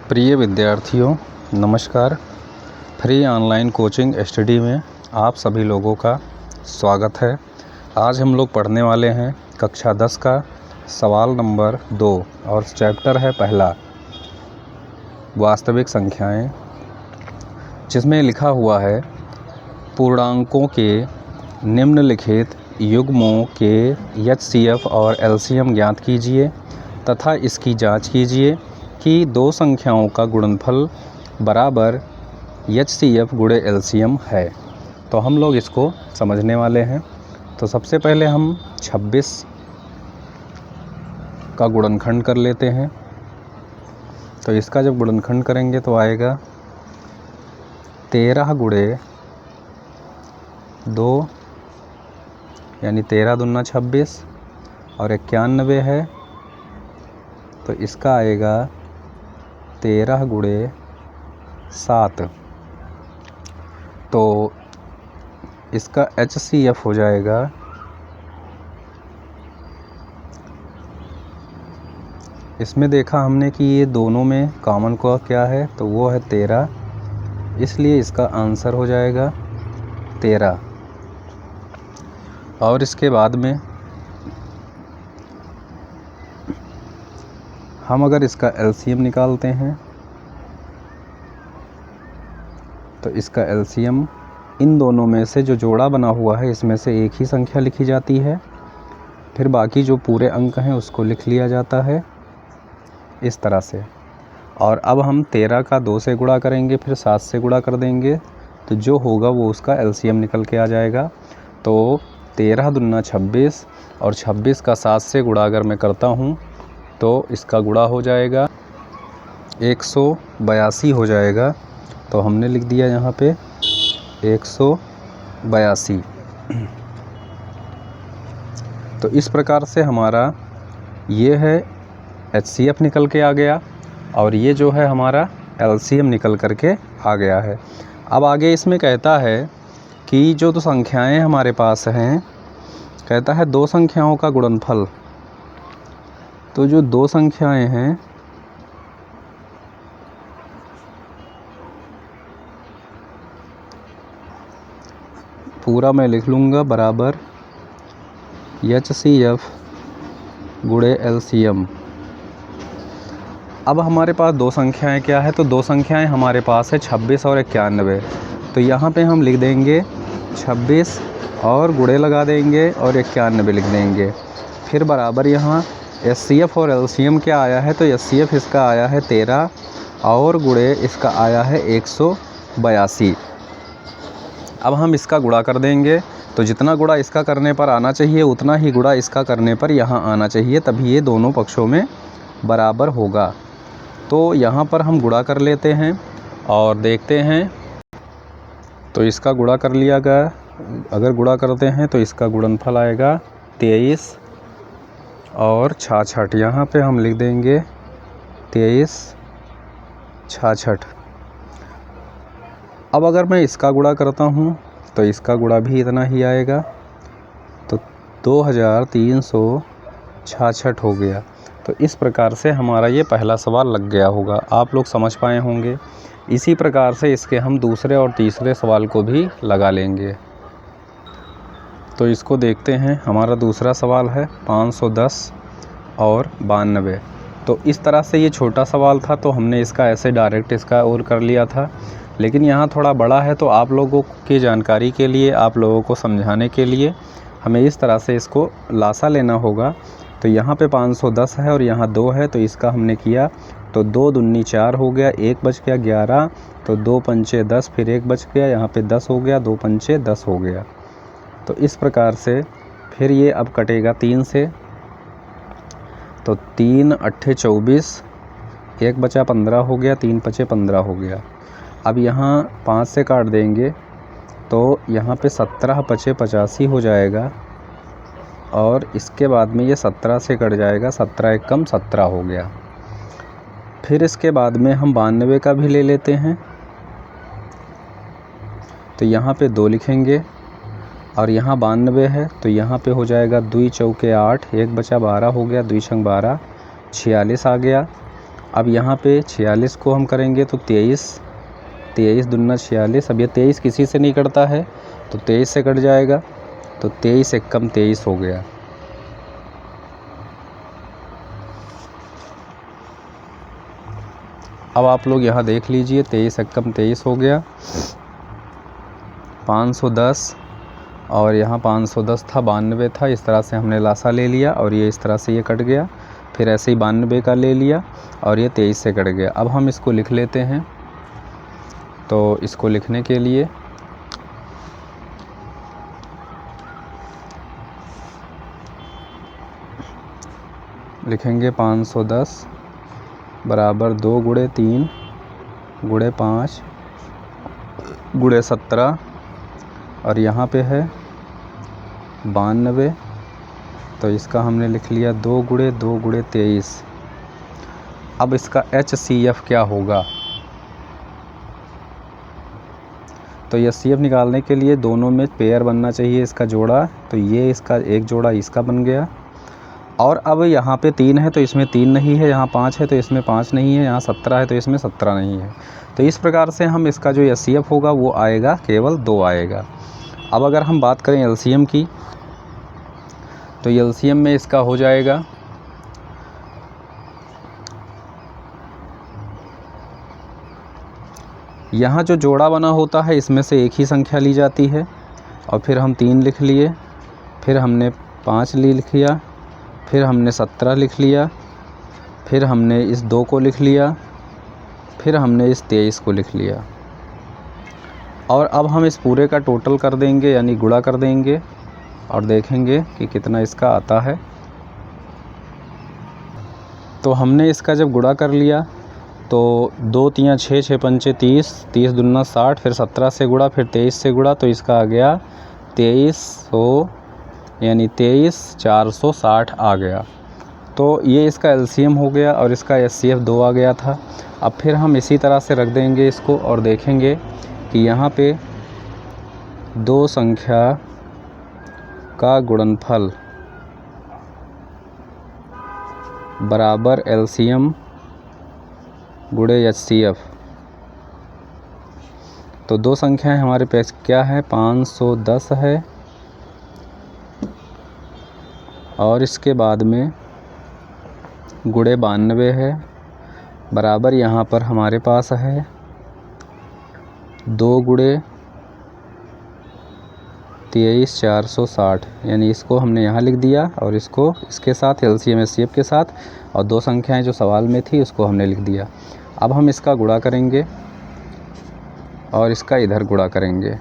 प्रिय विद्यार्थियों, नमस्कार। फ्री ऑनलाइन कोचिंग स्टडी में आप सभी लोगों का स्वागत है। आज हम लोग पढ़ने वाले हैं कक्षा 10 का सवाल नंबर 2 और चैप्टर है पहला वास्तविक संख्याएं, जिसमें लिखा हुआ है पूर्णांकों के निम्नलिखित युग्मों के HCF और LCM ज्ञात कीजिए तथा इसकी जांच कीजिए कि दो संख्याओं का गुणनफल बराबर HCF गुणे LCM है। तो हम लोग इसको समझने वाले हैं। तो सबसे पहले हम 26 का गुणनखंड कर लेते हैं। तो इसका जब गुणनखंड करेंगे तो आएगा 13 गुणे 2 यानी 13 दूना 26 और 91 है तो इसका आएगा 13 गुणे 7। तो इसका HCF हो जाएगा इसमें देखा हमने कि ये दोनों में कॉमन का क्या है तो वो है 13, इसलिए इसका आंसर हो जाएगा 13। और इसके बाद में हम अगर इसका LCM निकालते हैं तो इसका LCM इन दोनों में से जो जोड़ा बना हुआ है इसमें से एक ही संख्या लिखी जाती है, फिर बाकी जो पूरे अंक हैं उसको लिख लिया जाता है इस तरह से। और अब हम 13 का 2 से गुणा करेंगे, फिर 7 से गुणा कर देंगे तो जो होगा वो उसका LCM निकल के आ जाएगा। तो 13 दूना 26 और 26 का 7 से गुणा अगर मैं करता हूँ तो इसका गुणा हो जाएगा 182 हो जाएगा। तो हमने लिख दिया यहाँ पे 182। तो इस प्रकार से हमारा ये है HCF निकल के आ गया और ये जो है हमारा LCM निकल कर के आ गया है। अब आगे इसमें कहता है कि जो दो संख्याएं हमारे पास हैं, कहता है दो संख्याओं का गुणनफल। तो जो दो संख्याएं हैं पूरा मैं लिख लूँगा बराबर HCF गुणे LCM। अब हमारे पास दो संख्याएं क्या है, तो दो संख्याएं हमारे पास है 26 और 91। तो यहाँ पे हम लिख देंगे 26 और गुणे लगा देंगे और 91 लिख देंगे। फिर बराबर यहाँ HCF और LCM क्या आया है, तो HCF इसका आया है 13 और गुणे इसका आया है 182। अब हम इसका गुणा कर देंगे तो जितना गुणा इसका करने पर आना चाहिए उतना ही गुणा इसका करने पर यहाँ आना चाहिए, तभी ये दोनों पक्षों में बराबर होगा। तो यहाँ पर हम गुणा कर लेते हैं और देखते हैं। तो इसका गुणा कर लिया गया, अगर गुणा करते हैं तो इसका गुणनफल आएगा 23 और 66। यहाँ पे हम लिख देंगे 23 66। अब अगर मैं इसका गुणा करता हूँ तो इसका गुणा भी इतना ही आएगा, तो 2366 हो गया। तो इस प्रकार से हमारा ये पहला सवाल लग गया होगा, आप लोग समझ पाए होंगे। इसी प्रकार से इसके हम दूसरे और तीसरे सवाल को भी लगा लेंगे। तो इसको देखते हैं। हमारा दूसरा सवाल है 510 और 92। तो इस तरह से ये छोटा सवाल था तो हमने इसका ऐसे डायरेक्ट इसका और कर लिया था, लेकिन यहाँ थोड़ा बड़ा है तो आप लोगों की जानकारी के लिए, आप लोगों को समझाने के लिए हमें इस तरह से इसको लासा लेना होगा। तो यहाँ पे 510 है और यहाँ 2 है, तो इसका हमने किया तो 2 दूनी 4 हो गया, 1 बच गया 11, तो 2 पंचे 10, फिर 1 बच गया, यहाँ पे 10 हो गया, 2 पंचे 10 हो गया। तो इस प्रकार से फिर ये अब कटेगा 3 से, तो 3 अट्ठे 24, 1 बचा 15 हो गया, 3 पचे 15 हो गया। अब यहाँ 5 से काट देंगे तो यहाँ पे 17 पचे 85 हो जाएगा और इसके बाद में ये 17 से कट जाएगा, 17 एक कम 17 हो गया। फिर इसके बाद में हम 92 का भी ले लेते हैं। तो यहाँ पे 2 लिखेंगे और यहाँ 92 है तो यहाँ पे हो जाएगा 2 चौके 8, 1 बचा 12 हो गया, 2 छंग 12, 46 आ गया। अब यहाँ पे 46 को हम करेंगे तो 23 दूना 46। अब ये 23 किसी से नहीं कटता है तो 23 से कट जाएगा, तो 23 एकम 23 हो गया। अब आप लोग यहाँ देख लीजिए, 23 एकम 23 हो गया। 510 और यहाँ 510 था, 92 था, इस तरह से हमने लासा ले लिया और ये इस तरह से ये कट गया। फिर ऐसे ही 92 का ले लिया और ये 23 से कट गया। अब हम इसको लिख लेते हैं। तो इसको लिखने के लिए लिखेंगे 510 बराबर 2 गुणे 3 गुणे 5 गुणे 17 और यहाँ पे है 92, तो इसका हमने लिख लिया 2 गुणे 23। अब इसका HCF क्या होगा? तो HCF निकालने के लिए दोनों में पेयर बनना चाहिए, इसका जोड़ा। तो ये इसका एक जोड़ा इसका बन गया। और अब यहाँ पे 3 है तो इसमें 3 नहीं है, यहाँ 5 है तो इसमें 5 नहीं है, यहाँ 17 है तो इसमें 17 नहीं है। तो इस प्रकार से हम इसका जो HCF होगा वो आएगा केवल 2 आएगा। अब अगर हम बात करें LCM की, तो LCM में इसका हो जाएगा यहाँ जो जोड़ा बना होता है इसमें से एक ही संख्या ली जाती है और फिर हम 3 लिख लिए, फिर हमने 5 लिख लिया, फिर हमने 17 लिख लिया, फिर हमने इस 2 को लिख लिया, फिर हमने इस 23 को लिख लिया। और अब हम इस पूरे का टोटल कर देंगे यानी गुणा कर देंगे और देखेंगे कि कितना इसका आता है। तो हमने इसका जब गुणा कर लिया तो 2 3 6 6 5 30, 30 दूना 60, फिर 17 से गुणा, फिर 23 से गुणा, तो इसका आ गया 2300 यानी 23460 आ गया। तो ये इसका LCM हो गया और इसका HCF 2 आ गया था। अब फिर हम इसी तरह से रख देंगे इसको और देखेंगे कि यहाँ पे 2 संख्या का गुणनफल बराबर LCM गुणे HCF। तो 2 संख्याएं हमारे पास क्या है, 510 है और इसके बाद में गुणे 92 है, बराबर यहाँ पर हमारे पास है 2 गुणे 23460, यानी इसको हमने यहाँ लिख दिया और इसको इसके साथ LCM HCF के साथ, और 2 संख्याएं जो सवाल में थी उसको हमने लिख दिया। अब हम इसका गुणा करेंगे और इसका इधर गुणा करेंगे।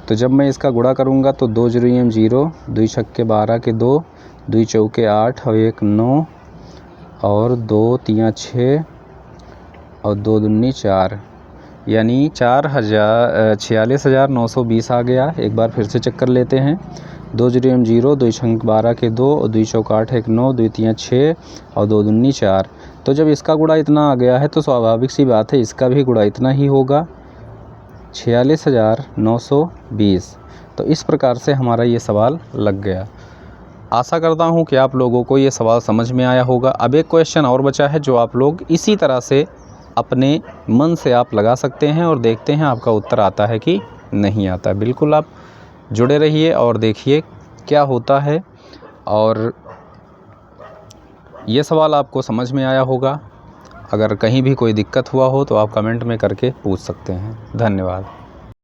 तो जब मैं इसका गुणा करूँगा तो 2 0 0, 2 छक्के 12 के 2, 2 चौके 8 और 1 9 और 2 3 6 और 2 दूनी 4, यानी 46,920 आ गया। एक बार फिर से चेक कर लेते हैं। 2 0 0, 2 छक्के 12 के 2 और 2 चौके 8 1 9, 2 3 6 और 2 दूनी 4। तो जब इसका गुणा इतना आ गया है तो स्वाभाविक सी बात है इसका भी गुणा इतना ही होगा, 46,920। तो इस प्रकार से हमारा ये सवाल लग गया। आशा करता हूँ कि आप लोगों को ये सवाल समझ में आया होगा। अब एक क्वेश्चन और बचा है जो आप लोग इसी तरह से अपने मन से आप लगा सकते हैं और देखते हैं आपका उत्तर आता है कि नहीं आता। बिल्कुल आप जुड़े रहिए और देखिए क्या होता है, और ये सवाल आपको समझ में आया होगा। अगर कहीं भी कोई दिक्कत हुआ हो तो आप कमेंट में करके पूछ सकते हैं। धन्यवाद।